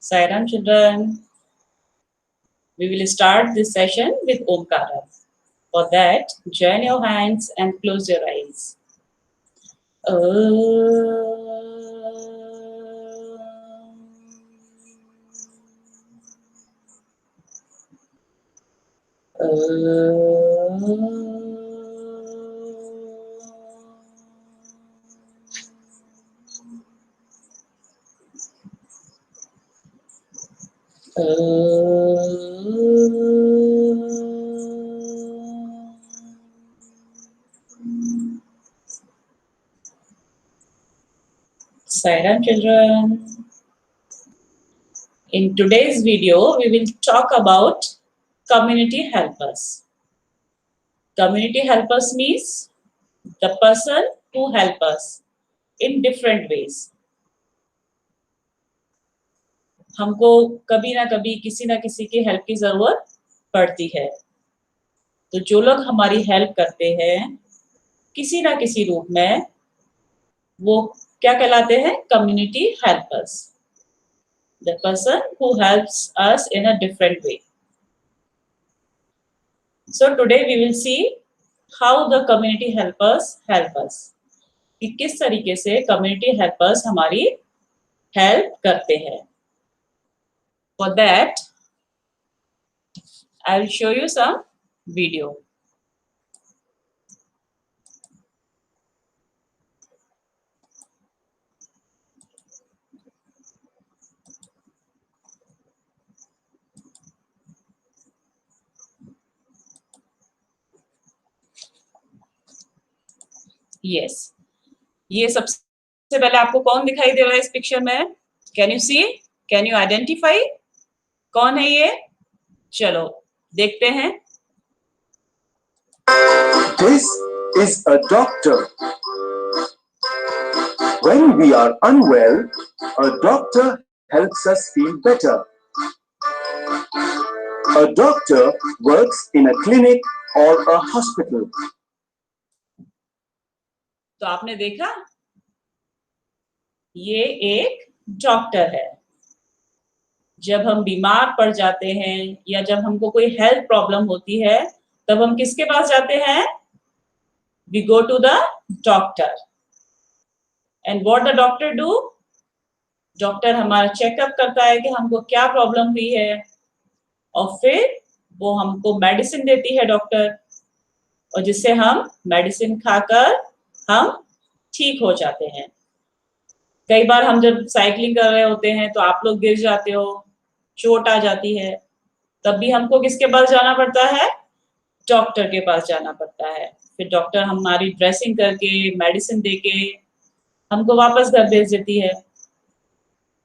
Sairam children, we will start this session with Omkara. For that, join your hands and close your eyes. Sairam children, in today's video, we will talk about community helpers. Community helpers means the person who help us in different ways. हमको कभी ना कभी किसी ना किसी की help की जरूरत पड़ती है, तो जो लोग हमारी हेल्प करते हैं किसी ना किसी रूप में, वो क्या कहलाते हैं? Community helpers. The person who helps us in a different way. So today we will see how the community helpers help us, कि किस तरीके से कम्युनिटी हेल्पर्स हमारी हेल्प करते हैं. For that, I will show you some video. Yes. ये सबसे पहले आपको कौन दिखाई दे रहा है इस पिक्चर में? Can you see? Can you identify? कौन है ये? चलो देखते हैं. This is a doctor. When we are unwell, a doctor helps us feel better. A doctor works in a clinic or a hospital. तो आपने देखा, ये एक डॉक्टर है. जब हम बीमार पड़ जाते हैं या जब हमको कोई हेल्थ प्रॉब्लम होती है, तब हम किसके पास जाते हैं? We go to the doctor. And what the doctor do? Doctor हमारा चेकअप करता है कि हमको क्या प्रॉब्लम हुई है, और फिर वो हमको मेडिसिन देती है डॉक्टर, और जिससे हम मेडिसिन खाकर हम ठीक हो जाते हैं. कई बार हम जब साइकिलिंग कर रहे होते हैं तो आप लोग गिर जाते हो, चोट आ जाती है, तब भी हमको किसके पास जाना पड़ता है? डॉक्टर के पास जाना पड़ता है. फिर डॉक्टर हमारी ड्रेसिंग करके मेडिसिन देके हमको वापस घर भेज देती है.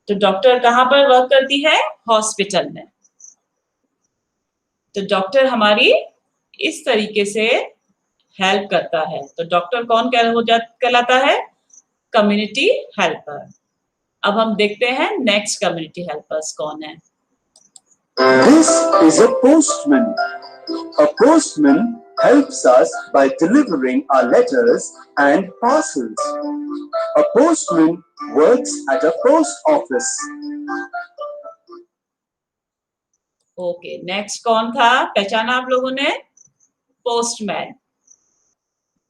तो डॉक्टर कहाँ पर वर्क करती है? हॉस्पिटल में. तो डॉक्टर हमारी इस तरीके से हेल्प करता है. तो डॉक्टर कौन कहलाता है? Community helper. अब हम देखते हैं नेक्स्ट कम्युनिटी हेल्पर्स कौन है. This is a postman. A postman helps us by delivering our letters and parcels. A postman works at a post office. Okay, next कौन था? पहचाना आप लोगों ने? पोस्टमैन.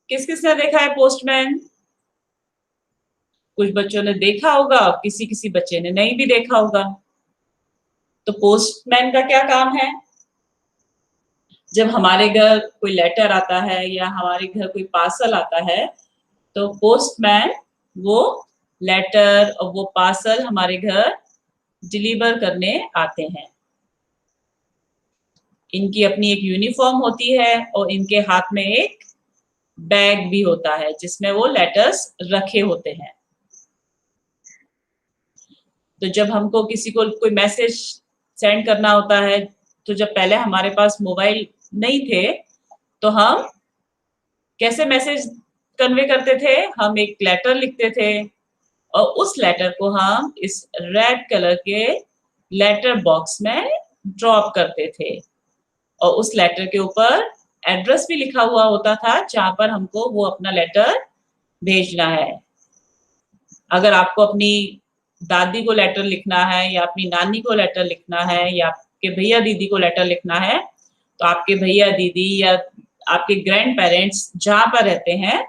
किस किसने देखा है पोस्टमैन? कुछ बच्चों ने देखा होगा, किसी किसी बच्चे ने नहीं भी देखा होगा. तो पोस्टमैन का क्या काम है? जब हमारे घर कोई लेटर आता है या हमारे घर कोई पार्सल आता है, तो पोस्टमैन वो लेटर और वो पार्सल हमारे घर डिलीवर करने आते हैं. इनकी अपनी एक यूनिफॉर्म होती है और इनके हाथ में एक बैग भी होता है जिसमें वो लेटर्स रखे होते हैं. तो जब हमको किसी को कोई मैसेज सेंड करना होता है, तो जब पहले हमारे पास मोबाइल नहीं थे, तो हम कैसे मैसेज कन्वे करते थे? हम एक लेटर लिखते थे और उस लेटर को हम इस रेड कलर के लेटर बॉक्स में ड्रॉप करते थे, और उस लेटर के ऊपर एड्रेस भी लिखा हुआ होता था जहां पर हमको वो अपना लेटर भेजना है. अगर आपको अपनी दादी को लेटर लिखना है या अपनी नानी को लेटर लिखना है या आपके भैया दीदी को लेटर लिखना है, तो आपके भैया दीदी या आपके ग्रैंड पेरेंट्स जहाँ पर रहते हैं,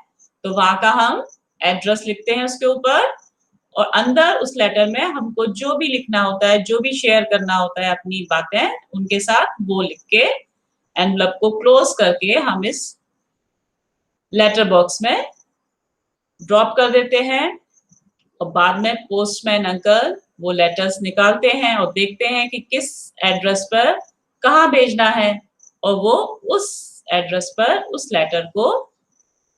तो वहाँ का हम एड्रेस लिखते हैं उसके ऊपर, और अंदर उस लेटर में हमको जो भी लिखना होता है, जो भी शेयर करना होता है अपनी बातें उनके साथ, वो लिख के एनवलप को क्लोज करके हम इस लेटर बॉक्स में ड्रॉप कर देते हैं। और बाद में पोस्टमैन अंकल वो लेटर्स निकालते हैं और देखते हैं कि किस एड्रेस पर कहाँ भेजना है, और वो उस एड्रेस पर उस लेटर को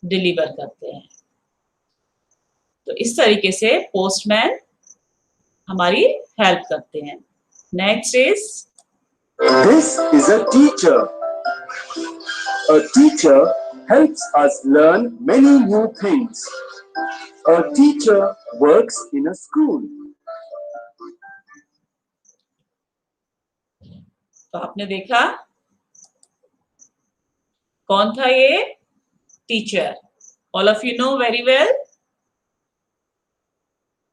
डिलीवर करते हैं। तो इस तरीके से पोस्टमैन हमारी हेल्प करते हैं। Next is This is a teacher. A teacher helps us learn many new things. A teacher works in a school. तो आपने देखा कौन था ये? Teacher. All of you know very well,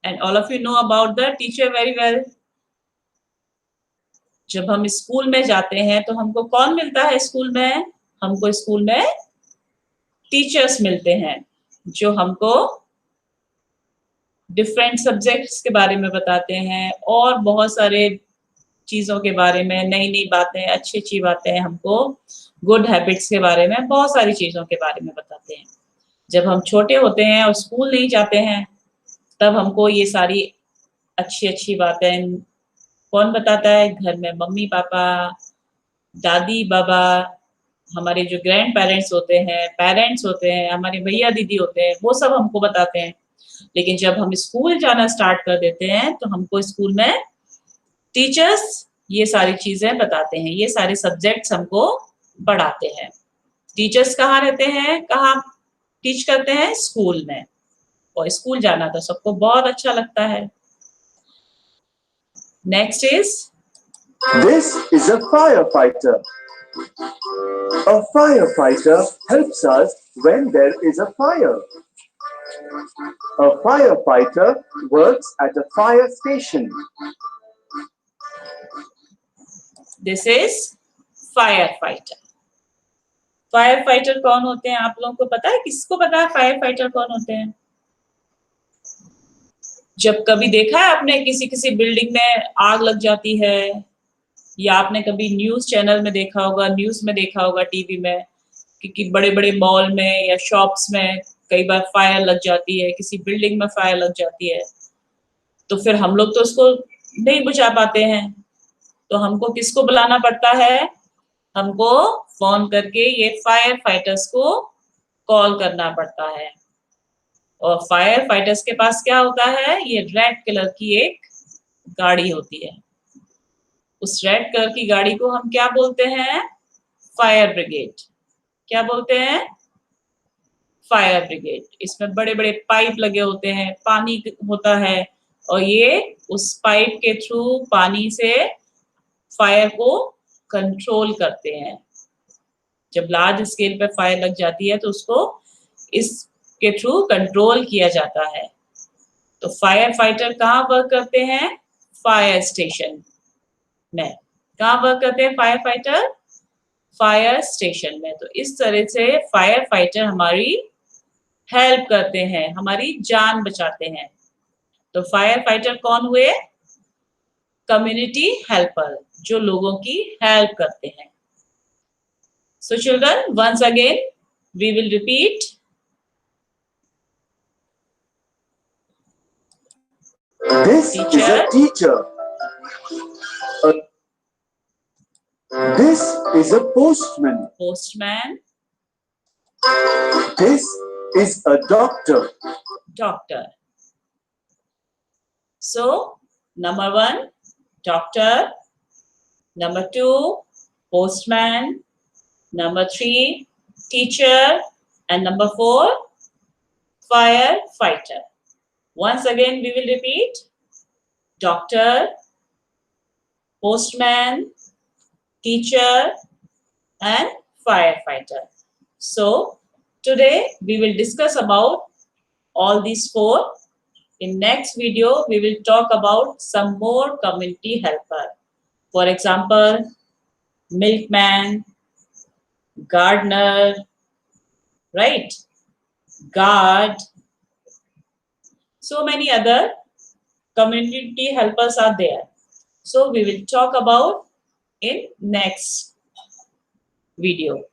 and all of you know about the teacher very well. जब हम school में जाते हैं तो हमको कौन मिलता है स्कूल में? हमको स्कूल में टीचर्स मिलते हैं जो हमको डिफरेंट सब्जेक्ट्स के बारे में बताते हैं और बहुत सारे चीज़ों के बारे में, नई नई बातें, अच्छी अच्छी बातें, हमको गुड हैबिट्स के बारे में, बहुत सारी चीज़ों के बारे में बताते हैं। जब हम छोटे होते हैं और स्कूल नहीं जाते हैं, तब हमको ये सारी अच्छी अच्छी बातें कौन बताता है? घर में मम्मी पापा, दादी बाबा, हमारे जो ग्रैंड पेरेंट्स होते हैं, पेरेंट्स होते हैं, हमारे भैया दीदी होते हैं, वो सब हमको बताते हैं। लेकिन जब हम स्कूल जाना स्टार्ट कर देते हैं तो हमको स्कूल में टीचर्स ये सारी चीजें बताते हैं, ये सारे सब्जेक्ट्स हमको पढ़ाते हैं। टीचर्स कहाँ रहते हैं, कहाँ टीच करते हैं? स्कूल में। और स्कूल जाना तो सबको बहुत अच्छा लगता है। Next is This is a firefighter. A firefighter helps us when there is a fire. A firefighter works at a fire station. This is fire fighter. Fire fighter कौन होते हैं? आप लोगों को पता है? किसको पता है फायर फाइटर कौन होते हैं? जब कभी देखा है आपने किसी किसी बिल्डिंग में आग लग जाती है, या आपने कभी न्यूज चैनल में देखा होगा, न्यूज में देखा होगा, टीवी में, कि बड़े बड़े मॉल में या शॉप्स में कई बार फायर लग जाती है, किसी बिल्डिंग में फायर लग जाती है, तो फिर हम लोग तो उसको नहीं बुझा पाते हैं, तो हमको किसको बुलाना पड़ता है? हमको फोन करके ये फायर फाइटर्स को कॉल करना पड़ता है। और फायर फाइटर्स के पास क्या होता है? ये रेड कलर की एक गाड़ी होती है। उस रेड कलर की गाड़ी को हम क्या बोलते हैं? Fire brigade. क्या बोलते हैं? Fire brigade. इसमें बड़े बड़े पाइप लगे होते हैं, पानी होता है, और ये उस पाइप के थ्रू पानी से फायर को कंट्रोल करते हैं। जब लार्ज स्केल पे फायर लग जाती है तो उसको इसके थ्रू कंट्रोल किया जाता है। तो फायर फाइटर कहाँ वर्क करते हैं? फायर स्टेशन में। कहाँ वर्क करते हैं फायर फाइटर? फायर स्टेशन में। तो इस तरह से फायर फाइटर हमारी हेल्प करते हैं, हमारी जान बचाते हैं। तो फायर फाइटर कौन हुए? कम्युनिटी हेल्पर, जो लोगों की हेल्प करते हैं। So children, once again we will repeat. This is a teacher. This is a postman. Postman. This is a doctor. Doctor. So number 1, doctor. Number 2, postman. Number 3, teacher. And number 4, firefighter. Once again we will repeat: doctor, postman, teacher, and firefighter. So today we will discuss about all these 4 In next video, we will talk about some more community helper. For example, milkman, gardener, right? Guard. So many other community helpers are there. So we will talk about in next video.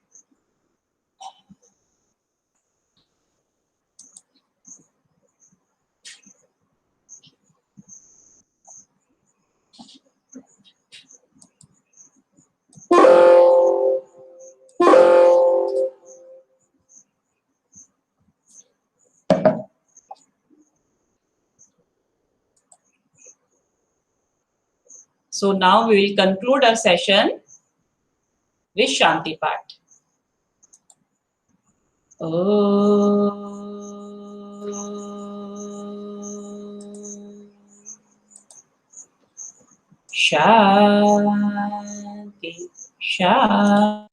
So now we will conclude our session with Shanti Path. Shanti, Shanti.